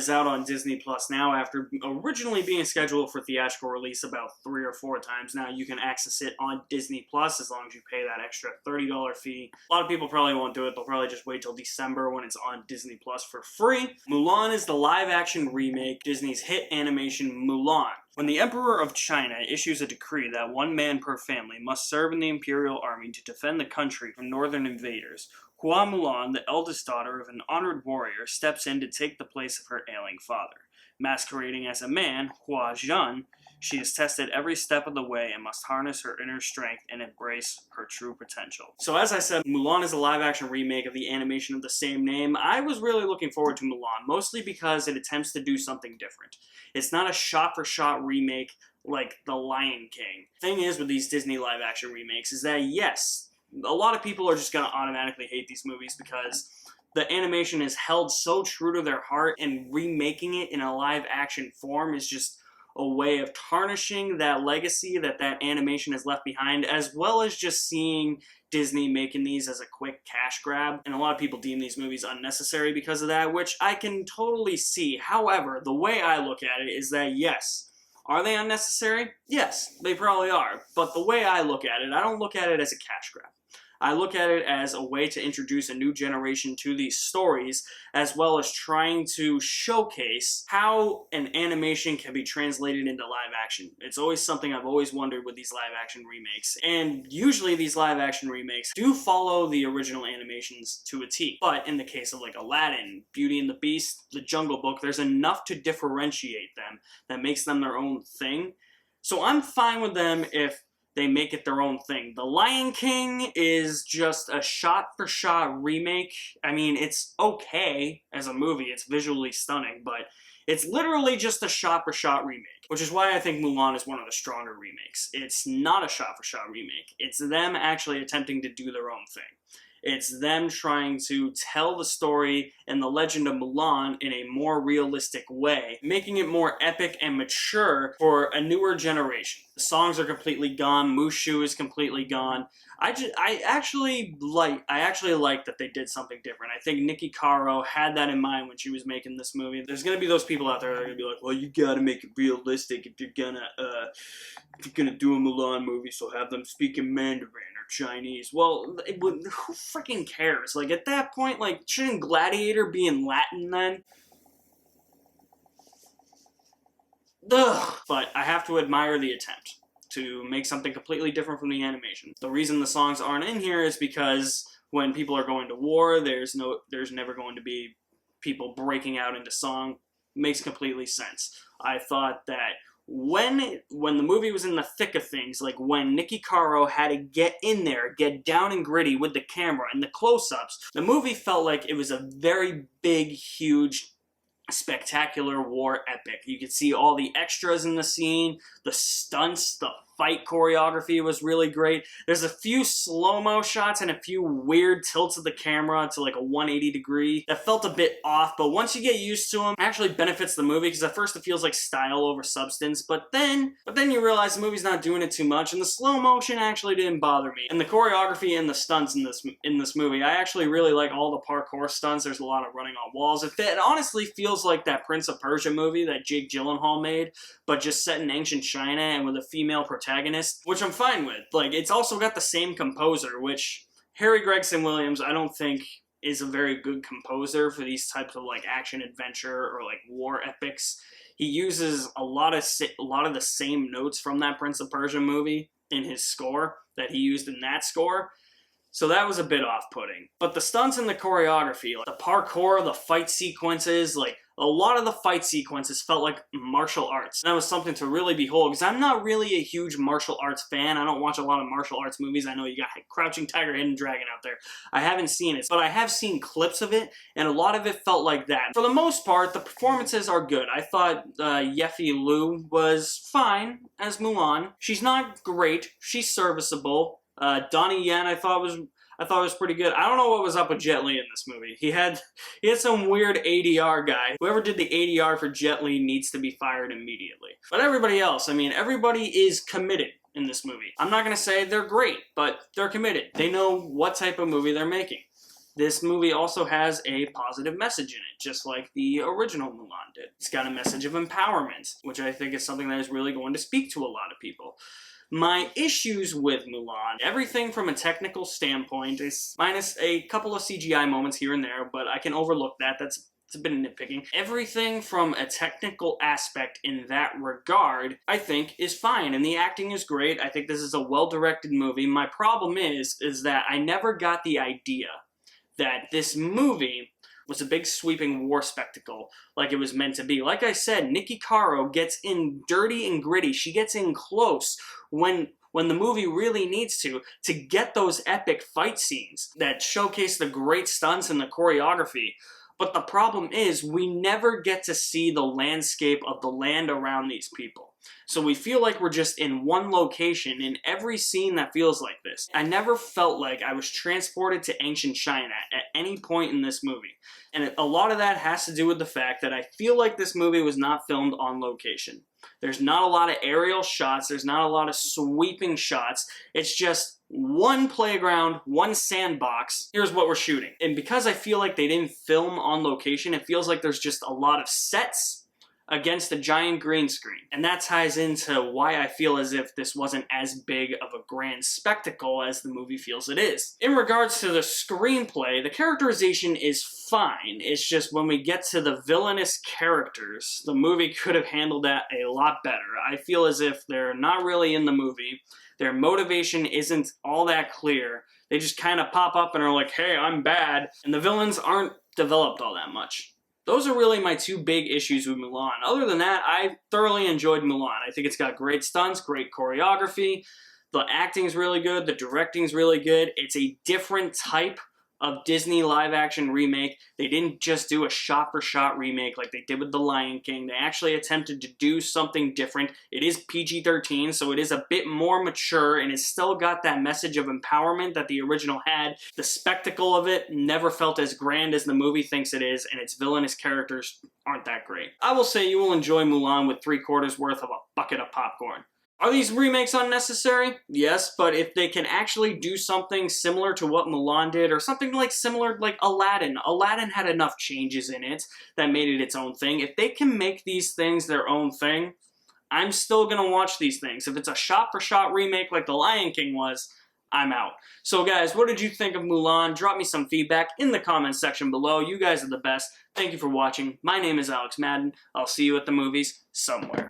is out on Disney Plus now after originally being scheduled for theatrical release about 3 or 4 times. Now you can access it on Disney Plus as long as you pay that extra $30 fee. A lot of people probably won't do it. They'll probably just wait till December when it's on Disney Plus for free. Mulan is the live-action remake Disney's hit animation Mulan. When the Emperor of China issues a decree that one man per family must serve in the Imperial Army to defend the country from northern invaders, Hua Mulan, the eldest daughter of an honored warrior, steps in to take the place of her ailing father. Masquerading as a man, Hua Zhan, she is tested every step of the way and must harness her inner strength and embrace her true potential. So as I said, Mulan is a live-action remake of the animation of the same name. I was really looking forward to Mulan, mostly because it attempts to do something different. It's not a shot-for-shot remake like The Lion King. The thing is with these Disney live-action remakes is that, yes, a lot of people are just going to automatically hate these movies because the animation is held so true to their heart, and remaking it in a live-action form is just a way of tarnishing that legacy that animation has left behind, as well as just seeing Disney making these as a quick cash grab. And a lot of people deem these movies unnecessary because of that, which I can totally see. However, the way I look at it is that, yes, are they unnecessary? Yes, they probably are. But the way I look at it, I don't look at it as a cash grab. I look at it as a way to introduce a new generation to these stories, as well as trying to showcase how an animation can be translated into live action. It's always something I've always wondered with these live action remakes. And usually these live action remakes do follow the original animations to a T. But in the case of like Aladdin, Beauty and the Beast, The Jungle Book, there's enough to differentiate them that makes them their own thing. So I'm fine with them if they make it their own thing. The Lion King is just a shot-for-shot remake. I mean, it's okay as a movie. It's visually stunning, but it's literally just a shot-for-shot remake, which is why I think Mulan is one of the stronger remakes. It's not a shot-for-shot remake. It's them actually attempting to do their own thing. It's them trying to tell the story and the legend of Mulan in a more realistic way, making it more epic and mature for a newer generation. The songs are completely gone. Mushu is completely gone. I actually like that they did something different. I think Niki Caro had that in mind when she was making this movie. There's gonna be those people out there that are gonna be like, well, you gotta make it realistic if you're gonna do a Mulan movie, so have them speak in Mandarin or Chinese. Well, who freaking cares? Like, at that point, like, shouldn't Gladiator be in Latin then? Ugh. But I have to admire the attempt to make something completely different from the animation. The reason the songs aren't in here is because when people are going to war, there's never going to be people breaking out into song. It makes completely sense. I thought that when the movie was in the thick of things, like when Niki Caro had to get in there, get down and gritty with the camera and the close-ups, the movie felt like it was a very big, huge, spectacular war epic. You could see all the extras in the scene, the stunts, the fight choreography was really great. There's a few slow-mo shots and a few weird tilts of the camera to like a 180 degree that felt a bit off, but once you get used to them, it actually benefits the movie, because at first it feels like style over substance, but then you realize the movie's not doing it too much, and the slow motion actually didn't bother me. And the choreography and the stunts in this movie, I actually really like all the parkour stunts. There's a lot of running on walls. It honestly feels like that Prince of Persia movie that Jake Gyllenhaal made, but just set in ancient China and with a female protagonist, which I'm fine with. Like, it's also got the same composer, which Harry Gregson Williams, I don't think is a very good composer for these types of like action adventure or like war epics. He uses a lot of the same notes from that Prince of Persia movie in his score that he used in that score. So that was a bit off-putting. But the stunts and the choreography, like the parkour, the fight sequences, like a lot of the fight sequences felt like martial arts. And that was something to really behold, because I'm not really a huge martial arts fan. I don't watch a lot of martial arts movies. I know you got Crouching Tiger, Hidden Dragon out there. I haven't seen it, but I have seen clips of it, and a lot of it felt like that. For the most part, the performances are good. I thought Yefei Liu was fine as Mulan. She's not great. She's serviceable. Donnie Yen, I thought was pretty good. I don't know what was up with Jet Li in this movie. He had some weird ADR guy. Whoever did the ADR for Jet Li needs to be fired immediately. But everybody else, I mean, everybody is committed in this movie. I'm not gonna say they're great, but they're committed. They know what type of movie they're making. This movie also has a positive message in it, just like the original Mulan did. It's got a message of empowerment, which I think is something that is really going to speak to a lot of people. My issues with Mulan, everything from a technical standpoint, is minus a couple of CGI moments here and there, but I can overlook that. It's a bit of nitpicking. Everything from a technical aspect in that regard, I think, is fine, and the acting is great. I think this is a well-directed movie. My problem is that I never got the idea that this movie was a big sweeping war spectacle like it was meant to be. Like I said, Niki Caro gets in dirty and gritty. She gets in close when the movie really needs to get those epic fight scenes that showcase the great stunts and the choreography. But the problem is, we never get to see the landscape of the land around these people. So we feel like we're just in one location in every scene that feels like this. I never felt like I was transported to ancient China at any point in this movie. And a lot of that has to do with the fact that I feel like this movie was not filmed on location. There's not a lot of aerial shots, there's not a lot of sweeping shots. It's just one playground, one sandbox, here's what we're shooting. And because I feel like they didn't film on location, it feels like there's just a lot of sets against a giant green screen. And that ties into why I feel as if this wasn't as big of a grand spectacle as the movie feels it is. In regards to the screenplay, the characterization is fine. It's just when we get to the villainous characters, the movie could have handled that a lot better. I feel as if they're not really in the movie. Their motivation isn't all that clear. They just kind of pop up and are like, hey, I'm bad. And the villains aren't developed all that much. Those are really my two big issues with Mulan. Other than that, I thoroughly enjoyed Mulan. I think it's got great stunts, great choreography. The acting's really good. The directing's really good. It's a different type of Disney live-action remake. They didn't just do a shot-for-shot remake like they did with The Lion King. They actually attempted to do something different. It is PG-13, so it is a bit more mature, and it's still got that message of empowerment that the original had. The spectacle of it never felt as grand as the movie thinks it is, and its villainous characters aren't that great. I will say you will enjoy Mulan with 3/4 worth of a bucket of popcorn. Are these remakes unnecessary? Yes, but if they can actually do something similar to what Mulan did, or something like similar like Aladdin. Aladdin had enough changes in it that made it its own thing. If they can make these things their own thing, I'm still gonna watch these things. If it's a shot-for-shot remake like The Lion King was, I'm out. So guys, what did you think of Mulan? Drop me some feedback in the comments section below. You guys are the best. Thank you for watching. My name is Alex Madden. I'll see you at the movies somewhere.